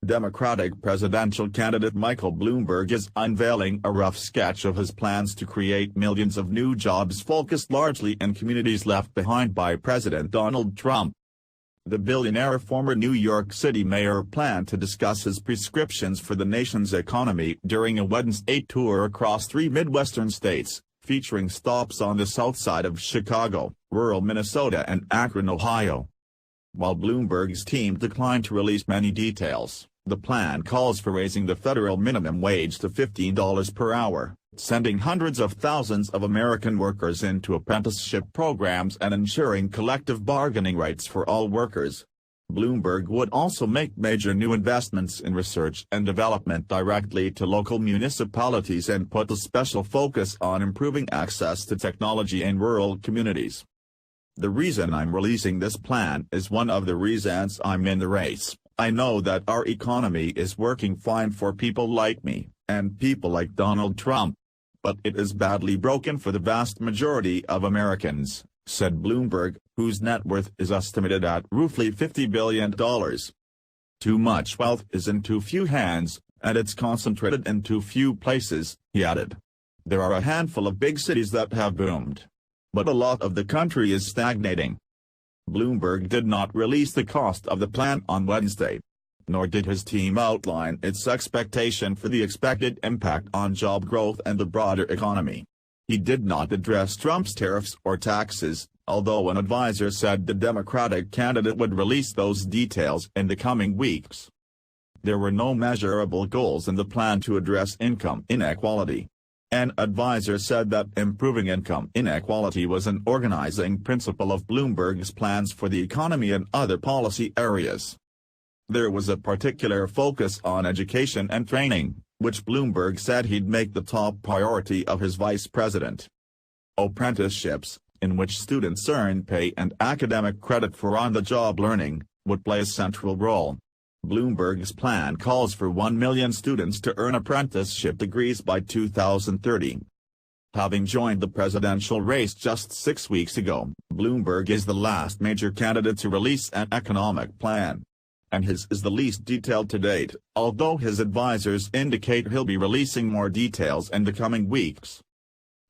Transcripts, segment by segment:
Democratic presidential candidate Michael Bloomberg is unveiling a rough sketch of his plans to create millions of new jobs focused largely in communities left behind by President Donald Trump. The billionaire former New York City mayor planned to discuss his prescriptions for the nation's economy during a Wednesday tour across 3 Midwestern states, featuring stops on the south side of Chicago, rural Minnesota and Akron, Ohio. While Bloomberg's team declined to release many details, the plan calls for raising the federal minimum wage to $15 per hour, sending hundreds of thousands of American workers into apprenticeship programs and ensuring collective bargaining rights for all workers. Bloomberg would also make major new investments in research and development directly to local municipalities and put a special focus on improving access to technology in rural communities. "The reason I'm releasing this plan is one of the reasons I'm in the race. I know that our economy is working fine for people like me, and people like Donald Trump. But it is badly broken for the vast majority of Americans," said Bloomberg, whose net worth is estimated at roughly $50 billion. "Too much wealth is in too few hands, and it's concentrated in too few places," he added. "There are a handful of big cities that have boomed. But a lot of the country is stagnating." Bloomberg did not release the cost of the plan on Wednesday. Nor did his team outline its expectation for the expected impact on job growth and the broader economy. He did not address Trump's tariffs or taxes, although an advisor said the Democratic candidate would release those details in the coming weeks. There were no measurable goals in the plan to address income inequality. An advisor said that improving income inequality was an organizing principle of Bloomberg's plans for the economy and other policy areas. There was a particular focus on education and training, which Bloomberg said he'd make the top priority of his vice president. Apprenticeships, in which students earn pay and academic credit for on-the-job learning, would play a central role. Bloomberg's plan calls for 1 million students to earn apprenticeship degrees by 2030. Having joined the presidential race just 6 weeks ago, Bloomberg is the last major candidate to release an economic plan. And his is the least detailed to date, although his advisors indicate he'll be releasing more details in the coming weeks.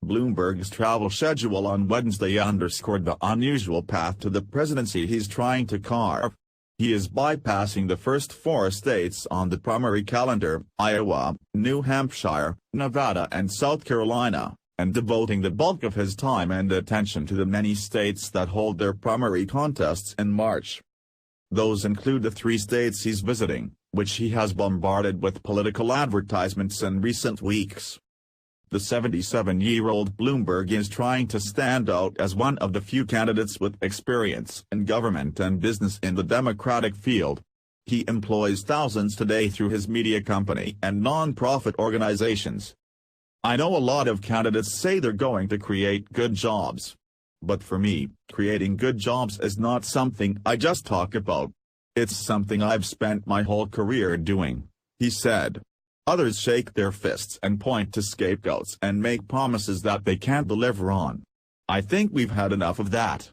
Bloomberg's travel schedule on Wednesday underscored the unusual path to the presidency he's trying to carve. He is bypassing the first 4 states on the primary calendar, Iowa, New Hampshire, Nevada and South Carolina, and devoting the bulk of his time and attention to the many states that hold their primary contests in March. Those include the 3 states he's visiting, which he has bombarded with political advertisements in recent weeks. The 77-year-old Bloomberg is trying to stand out as one of the few candidates with experience in government and business in the Democratic field. He employs thousands today through his media company and non-profit organizations. "I know a lot of candidates say they're going to create good jobs. But for me, creating good jobs is not something I just talk about. It's something I've spent my whole career doing," he said. Others shake their fists and point to scapegoats and make promises that they can't deliver on. "I think we've had enough of that.